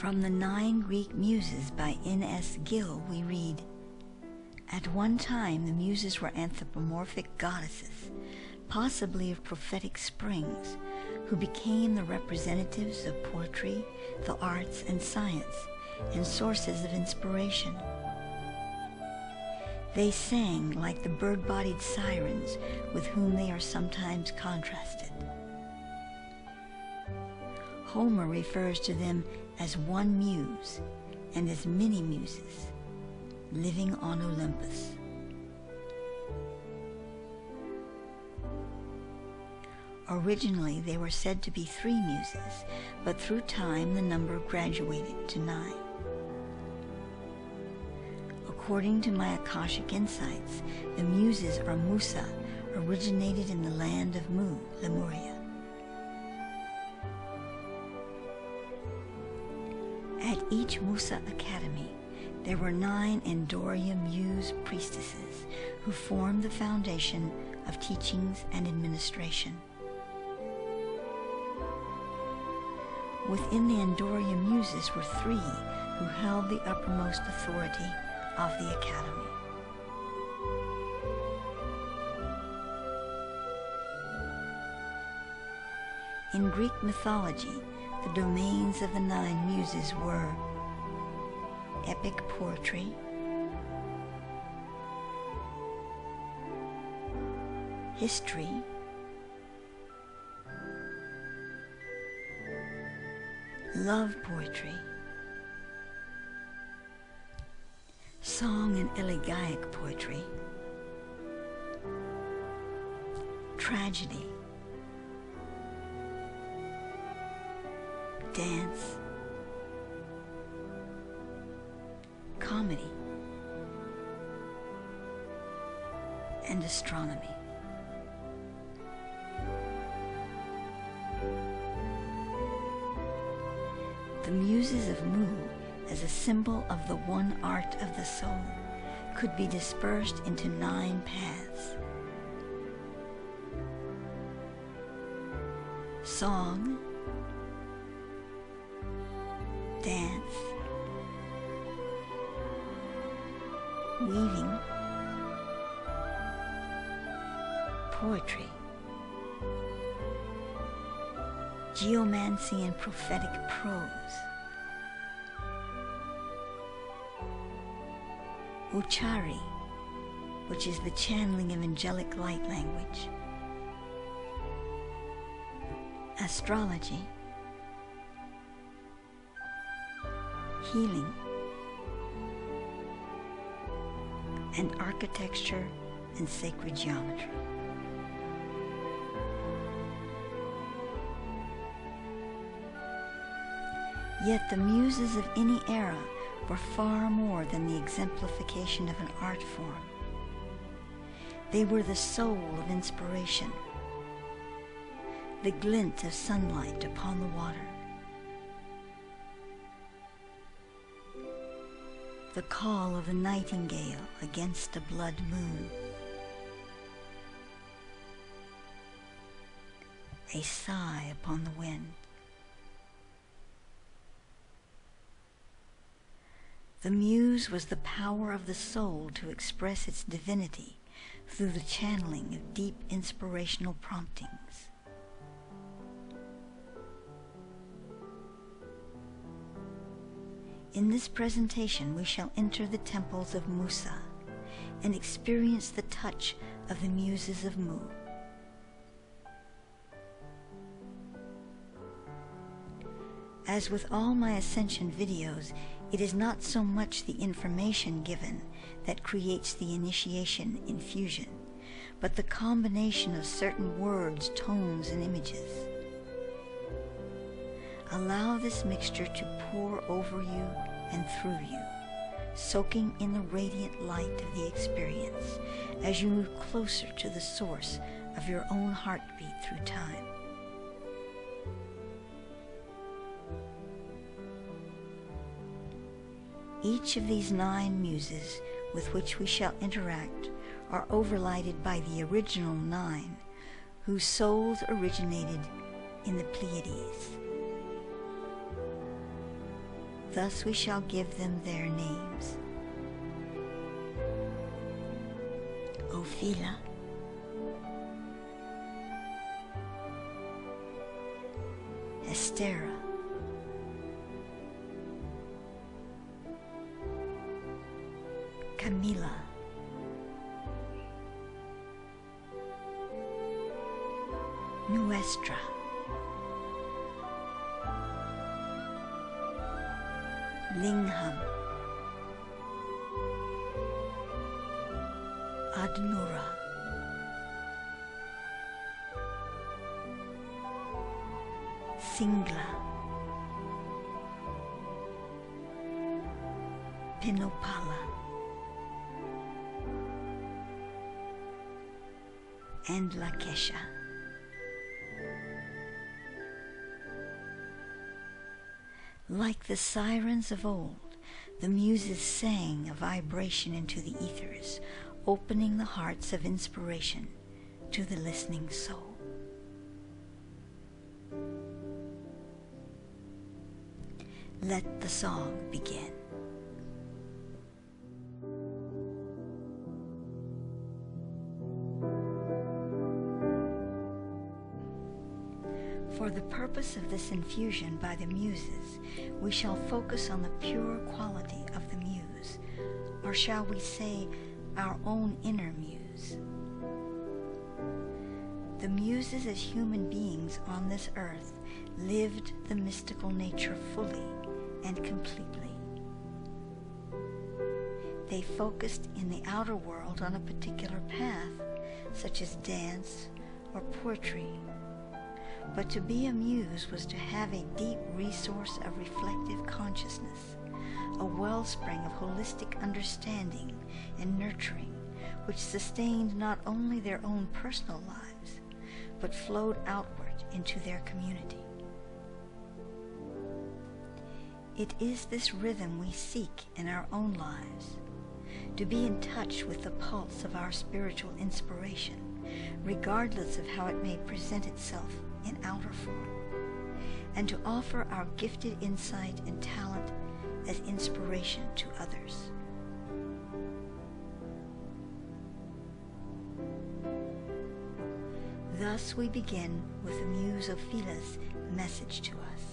From the Nine Greek Muses by N.S. Gill we read, "At one time the Muses were anthropomorphic goddesses, possibly of prophetic springs, who became the representatives of poetry, the arts, and science, and sources of inspiration. They sang like the bird-bodied sirens with whom they are sometimes contrasted. Homer refers to them as one muse and as many muses, living on Olympus. Originally, they were said to be 3 muses, but through time the number graduated to 9. According to my Akashic insights, the Muses or Musa originated in the land of Mu, Lemuria. At each Musa academy, there were 9 Endoria Muse priestesses who formed the foundation of teachings and administration. Within the Endoria Muses were 3 who held the uppermost authority of the academy. In Greek mythology, the domains of the 9 Muses were epic poetry, history, love poetry, song and elegiac poetry, tragedy, dance, comedy, and astronomy. The Muses of Mu, as a symbol of the one art of the soul, could be dispersed into 9 paths: song, dance, weaving, poetry, geomancy and prophetic prose, uchari, which is the channeling of angelic light language, astrology, healing, and architecture and sacred geometry. Yet the Muses of any era were far more than the exemplification of an art form. They were the soul of inspiration, the glint of sunlight upon the water, the call of the nightingale against a blood moon, a sigh upon the wind. The Muse was the power of the soul to express its divinity through the channeling of deep inspirational promptings. In this presentation, we shall enter the temples of Musa and experience the touch of the Muses of Mu. As with all my ascension videos, it is not so much the information given that creates the initiation-infusion, but the combination of certain words, tones, and images. Allow this mixture to pour over you and through you, soaking in the radiant light of the experience as you move closer to the source of your own heartbeat through time. Each of these 9 Muses with which we shall interact are overlighted by the original 9, whose souls originated in the Pleiades. Thus we shall give them their names. Ophila, Hestera, Camilla, Nuestra, Lingham, Adnura, Singla, Pinopala, and Lakesha. Like the sirens of old, the Muses sang a vibration into the ethers, opening the hearts of inspiration to the listening soul. Let the song begin. For the purpose of this infusion by the Muses, we shall focus on the pure quality of the Muse, or shall we say, our own inner Muse. The Muses as human beings on this earth lived the mystical nature fully and completely. They focused in the outer world on a particular path, such as dance or poetry. But to be a muse was to have a deep resource of reflective consciousness, a wellspring of holistic understanding and nurturing, which sustained not only their own personal lives, but flowed outward into their community. It is this rhythm we seek in our own lives, to be in touch with the pulse of our spiritual inspiration, regardless of how it may present itself in outer form, and to offer our gifted insight and talent as inspiration to others. Thus we begin with the Muse Ophila's message to us.